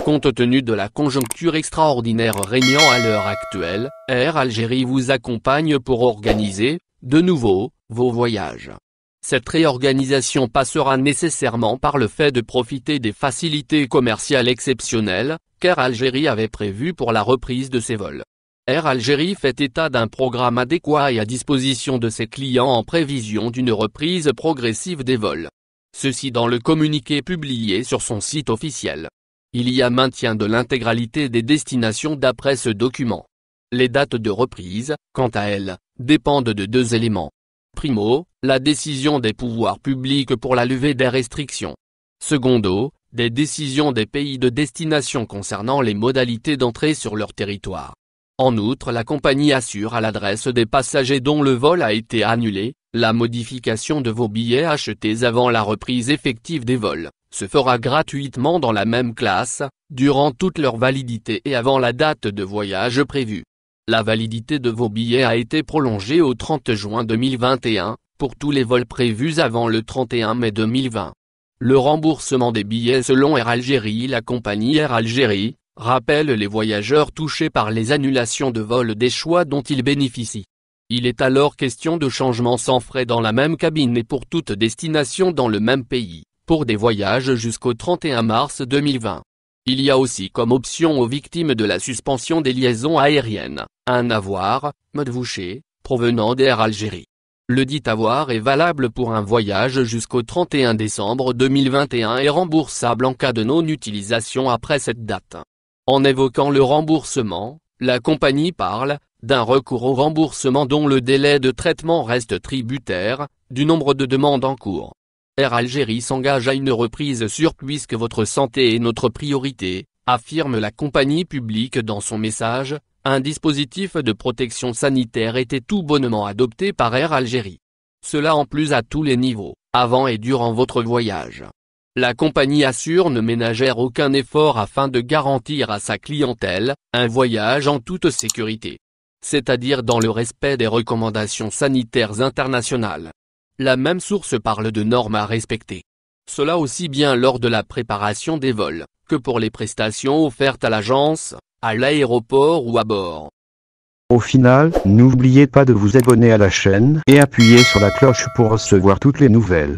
Compte tenu de la conjoncture extraordinaire régnant à l'heure actuelle, Air Algérie vous accompagne pour organiser, de nouveau, vos voyages. Cette réorganisation passera nécessairement par le fait de profiter des facilités commerciales exceptionnelles qu'Air Algérie avait prévues pour la reprise de ses vols. Air Algérie fait état d'un programme adéquat et à disposition de ses clients en prévision d'une reprise progressive des vols. Ceci dans le communiqué publié sur son site officiel. Il y a maintien de l'intégralité des destinations d'après ce document. Les dates de reprise, quant à elles, dépendent de deux éléments. Primo, la décision des pouvoirs publics pour la levée des restrictions. Secondo, des décisions des pays de destination concernant les modalités d'entrée sur leur territoire. En outre, la compagnie assure à l'adresse des passagers dont le vol a été annulé, la modification de vos billets achetés avant la reprise effective des vols se fera gratuitement dans la même classe, durant toute leur validité et avant la date de voyage prévue. La validité de vos billets a été prolongée au 30 juin 2021, pour tous les vols prévus avant le 31 mai 2020. Le remboursement des billets selon Air Algérie. La compagnie Air Algérie rappelle les voyageurs touchés par les annulations de vols des choix dont ils bénéficient. Il est alors question de changement sans frais dans la même cabine et pour toute destination dans le même pays, pour des voyages jusqu'au 31 mars 2020. Il y a aussi comme option aux victimes de la suspension des liaisons aériennes, un avoir, mode voucher, provenant d'Air Algérie. Le dit avoir est valable pour un voyage jusqu'au 31 décembre 2021 et remboursable en cas de non-utilisation après cette date. En évoquant le remboursement, la compagnie parle d'un recours au remboursement dont le délai de traitement reste tributaire du nombre de demandes en cours. Air Algérie s'engage à une reprise sûre puisque votre santé est notre priorité, affirme la compagnie publique dans son message. Un dispositif de protection sanitaire était tout bonnement adopté par Air Algérie. Cela en plus à tous les niveaux, avant et durant votre voyage. La compagnie assure ne ménager aucun effort afin de garantir à sa clientèle un voyage en toute sécurité. C'est-à-dire dans le respect des recommandations sanitaires internationales. La même source parle de normes à respecter. Cela aussi bien lors de la préparation des vols, que pour les prestations offertes à l'agence, à l'aéroport ou à bord. Au final, n'oubliez pas de vous abonner à la chaîne et appuyer sur la cloche pour recevoir toutes les nouvelles.